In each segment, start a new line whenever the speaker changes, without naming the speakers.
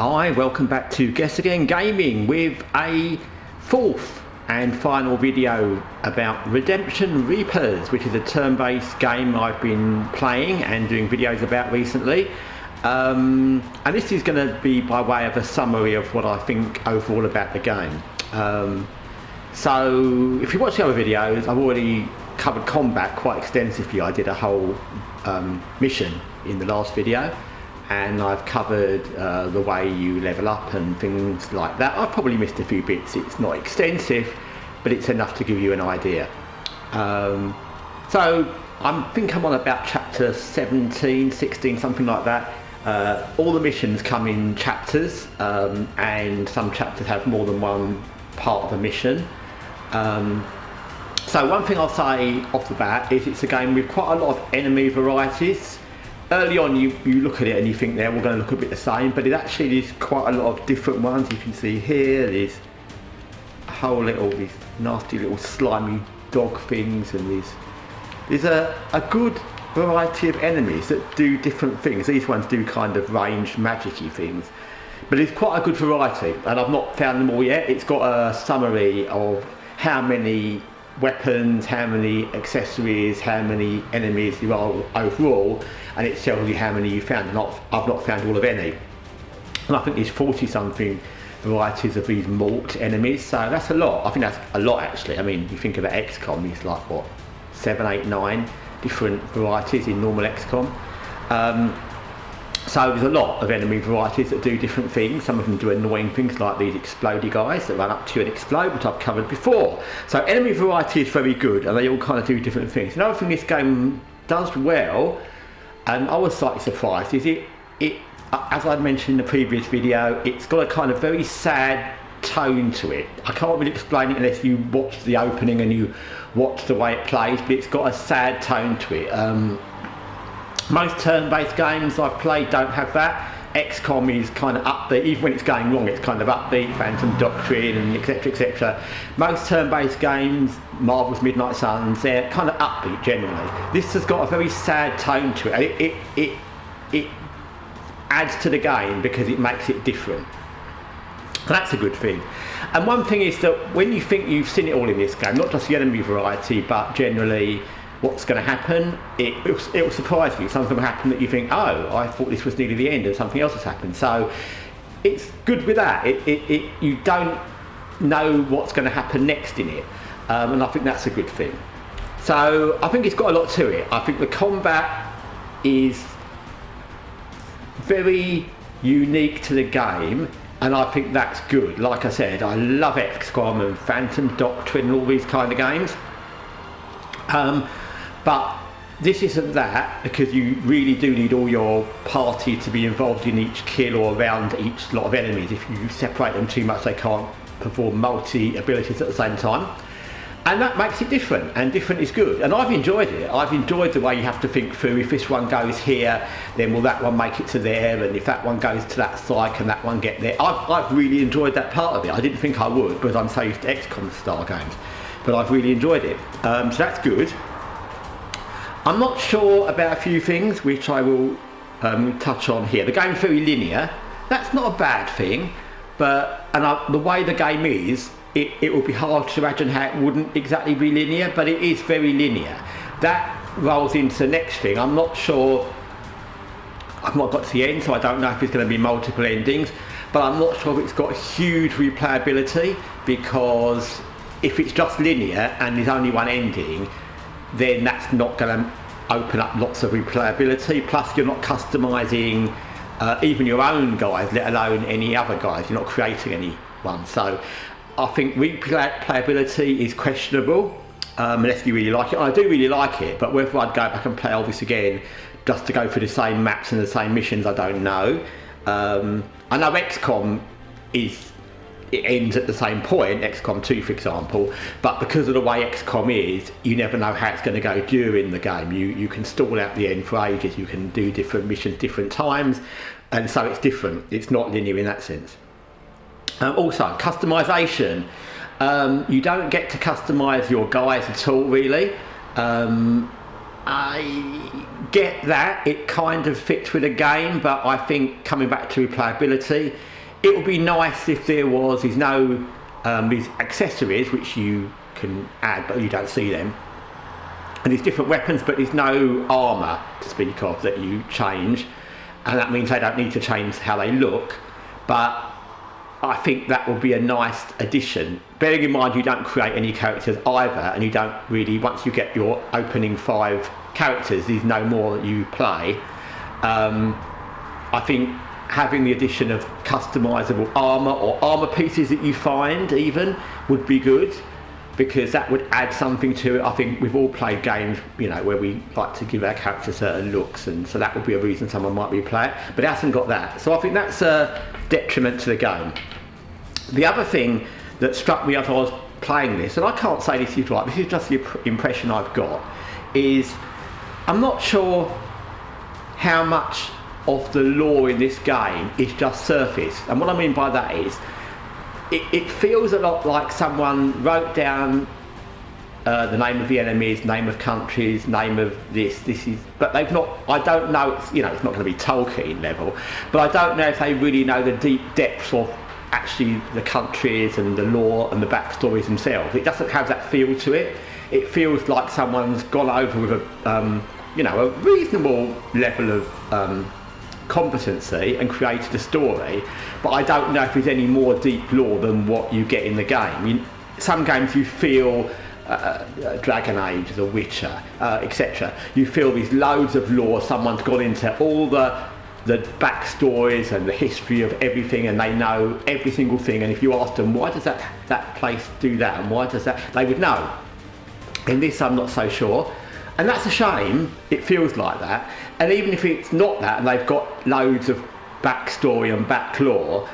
Hi, welcome back to Guessagaingaming with a fourth and final video about Redemption Reapers, which is a turn-based game I've been playing and doing videos about recently. And this is going to be by way of a summary of what I think overall about the game. So if you watch the other videos, I've already covered combat quite extensively. I did a whole mission in the last video, and I've covered the way you level up and things like that. I've probably missed a few bits. It's not extensive, but it's enough to give you an idea. So I think I'm on about chapter 17, 16, something like that. All the missions come in chapters, and some chapters have more than one part of a mission. So one thing I'll say off the bat is it's a game with quite a lot of enemy varieties. Early on you look at it and you think they're all going to look a bit the same, but it actually is quite a lot of different ones. You can see here there's a whole little, these nasty little slimy dog things, and there's a good variety of enemies that do different things. These ones do kind of ranged magic-y things, but it's quite a good variety, and I've not found them all yet. It's got a summary of how many weapons, how many accessories, how many enemies there are overall, and it tells you how many you found. I've not found all of any, and I think there's 40 something varieties of these morphed enemies, so that's a lot. I think that's a lot actually. I mean, you think about XCOM, it's like what, 7, 8, 9 different varieties in normal XCOM. So there's a lot of enemy varieties that do different things. Some of them do annoying things like these explodey guys that run up to you and explode, which I've covered before. So enemy variety is very good, and they all kind of do different things. Another thing this game does well, and I was slightly surprised, is it as I mentioned in the previous video, it's got a kind of very sad tone to it. I can't really explain it unless you watch the opening and you watch the way it plays, but it's got a sad tone to it. Most turn-based games I've played don't have that. XCOM is kind of upbeat, even when it's going wrong it's kind of upbeat, Phantom Doctrine and etc, etc. Most turn-based games, Marvel's Midnight Suns, they're kind of upbeat generally. This has got a very sad tone to it, and it adds to the game because it makes it different. That's a good thing. And one thing is that when you think you've seen it all in this game, not just the enemy variety, but generally what's going to happen, it will surprise you. Something will happen that you think, oh, I thought this was nearly the end and something else has happened. So it's good with that. You don't know what's going to happen next in it, and I think that's a good thing. So I think it's got a lot to it. I think the combat is very unique to the game, and I think that's good. Like I said, I love XCOM and Phantom Doctrine and all these kind of games. But this isn't that, because you really do need all your party to be involved in each kill or around each lot of enemies. If you separate them too much, they can't perform multi-abilities at the same time. And that makes it different, and different is good. And I've enjoyed it. I've enjoyed the way you have to think through, if this one goes here, then will that one make it to there, and if that one goes to that side, can that one get there? I've really enjoyed that part of it. I didn't think I would, because I'm so used to XCOM style games. But I've really enjoyed it. So that's good. I'm not sure about a few things which I will touch on here. The game's very linear. That's not a bad thing, but the way the game is, it will be hard to imagine how it wouldn't exactly be linear, but it is very linear. That rolls into the next thing. I'm not sure, I've not got to the end, so I don't know if there's going to be multiple endings, but I'm not sure if it's got huge replayability, because if it's just linear and there's only one ending, then that's not going to open up lots of replayability. Plus you're not customizing even your own guys, let alone any other guys. You're not creating anyone. So I think replayability is questionable, unless you really like it. I do really like it, but whether I'd go back and play all this again just to go through the same maps and the same missions, I don't know. I know XCOM it ends at the same point, XCOM 2 for example, but because of the way XCOM is, you never know how it's going to go during the game. You can stall out the end for ages, you can do different missions different times, and so it's different. It's not linear in that sense. Also, customization. You don't get to customize your guys at all, really. I get that, it kind of fits with the game, but I think coming back to replayability, it would be nice if there was these accessories which you can add but you don't see them, and there's different weapons but there's no armour to speak of that you change, and that means they don't need to change how they look, but I think that would be a nice addition. Bearing in mind you don't create any characters either, and you don't really, once you get your opening 5 characters, there's no more that you play. I think having the addition of customisable armour or armour pieces that you find even would be good, because that would add something to it. I think we've all played games, you know, where we like to give our character certain looks, and so that would be a reason someone might replay it, but it hasn't got that. So I think that's a detriment to the game. The other thing that struck me as I was playing this, and I can't say this is right, this is just the impression I've got, is I'm not sure how much of the lore in this game is just surface. And what I mean by that is, it feels a lot like someone wrote down the name of the enemies, name of countries, name of this is, but they've not, I don't know, it's, you know, it's not going to be Tolkien level, but I don't know if they really know the deep depths of actually the countries and the lore and the backstories themselves. It doesn't have that feel to it. It feels like someone's gone over with a, you know, a reasonable level of competency and created a story, but I don't know if there's any more deep lore than what you get in the game. Some games you feel, Dragon Age, The Witcher, etc. You feel there's loads of lore, someone's gone into all the backstories and the history of everything, and they know every single thing, and if you ask them, why does that place do that, and why does that, they would know. In this, I'm not so sure, and that's a shame. It feels like that, and even if it's not that, and they've got loads of backstory and back lore,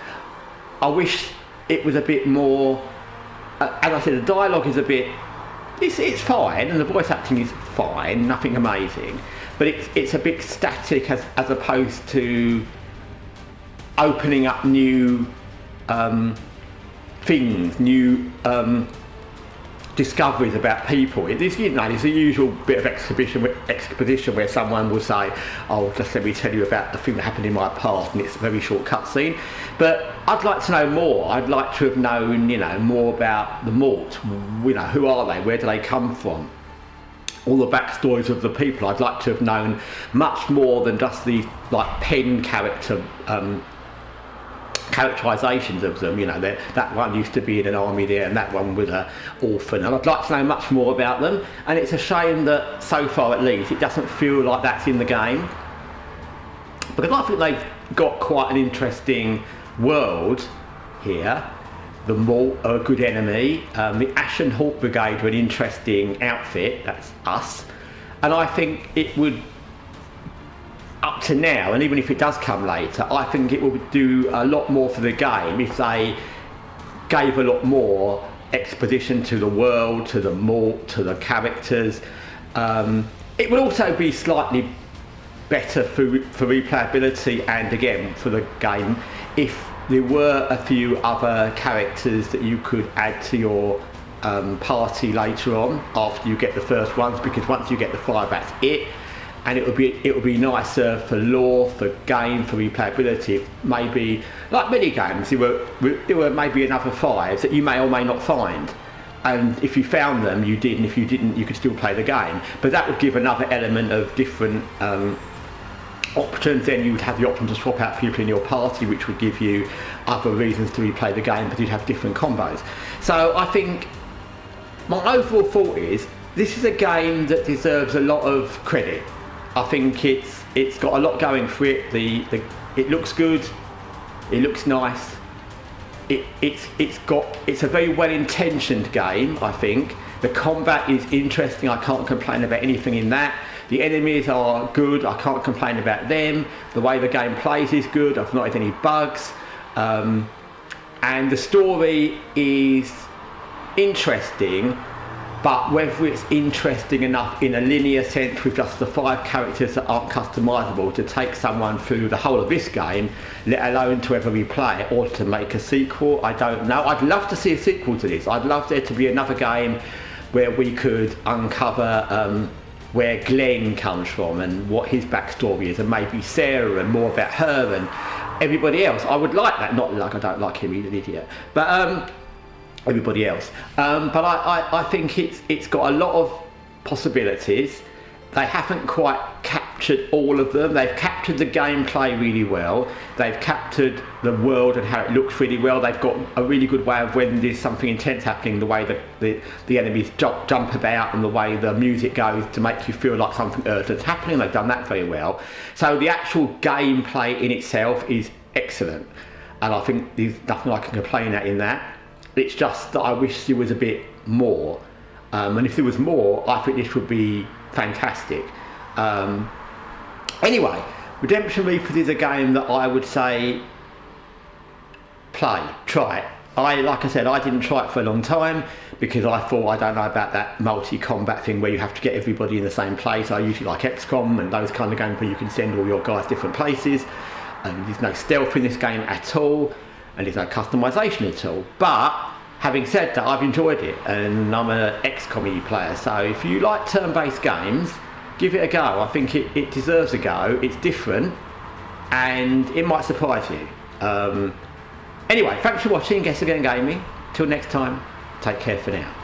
I wish it was a bit more, as I said, the dialogue is a bit, it's fine, and the voice acting is fine, nothing amazing, but it's a bit static as opposed to opening up new things, new discoveries about people. It is, you know, it's a usual bit of exposition where someone will say, oh, just let me tell you about the thing that happened in my past, and it's a very short cutscene. But I'd like to know more. I'd like to have known, you know, more about the Mort. You know, who are they? Where do they come from? All the backstories of the people. I'd like to have known much more than just the like pen characterizations of them. You know, that one used to be in an army there, and that one was an orphan, and I'd like to know much more about them. And it's a shame that so far, at least, it doesn't feel like that's in the game, because I think they've got quite an interesting world here. The Mort are a good enemy. The Ashen Hawk Brigade are an interesting outfit. That's us. And I think it would, up to now, and even if it does come later, I think it would do a lot more for the game if they gave a lot more exposition to the world, to the Mort, to the characters. It would also be slightly better for replayability, and again for the game, if there were a few other characters that you could add to your party later on after you get the first ones, because once you get the 5, that's it. And it would be nicer for lore, for game, for replayability, if maybe, like mini games, there were maybe another 5 that you may or may not find. And if you found them, you did, and if you didn't, you could still play the game. But that would give another element of different options. Then you would have the option to swap out people in your party, which would give you other reasons to replay the game, but you'd have different combos. So I think my overall thought is, this is a game that deserves a lot of credit. I think it's got a lot going for it. It looks good, it looks nice. It's a very well-intentioned game. I think the combat is interesting. I can't complain about anything in that. The enemies are good. I can't complain about them. The way the game plays is good. I've not had any bugs, and the story is interesting. But whether it's interesting enough in a linear sense with just the 5 characters that aren't customisable to take someone through the whole of this game, let alone to ever replay it or to make a sequel, I don't know. I'd love to see a sequel to this. I'd love there to be another game where we could uncover where Glenn comes from and what his backstory is, and maybe Sarah and more about her and everybody else. I would like that, not like I don't like him, he's an idiot, but everybody else. But I think it's got a lot of possibilities. They haven't quite captured all of them. They've captured the gameplay really well. They've captured the world and how it looks really well. They've got a really good way of when there's something intense happening, the way the enemies jump about and the way the music goes to make you feel like something urgent's happening. They've done that very well. So the actual gameplay in itself is excellent. And I think there's nothing I can complain at in that. It's just that I wish there was a bit more. And if there was more, I think this would be fantastic. Anyway, Redemption Reapers is a game that I would say try it. Like I said, I didn't try it for a long time because I thought I don't know about that multi-combat thing where you have to get everybody in the same place. I usually like XCOM and those kind of games where you can send all your guys different places, and there's no stealth in this game at all, and there's no customization at all. But having said that, I've enjoyed it, and I'm an XCOM player, so if you like turn-based games, give it a go. I think it deserves a go. It's different, and it might surprise you. Anyway, thanks for watching Guessagaingaming. Till next time, take care for now.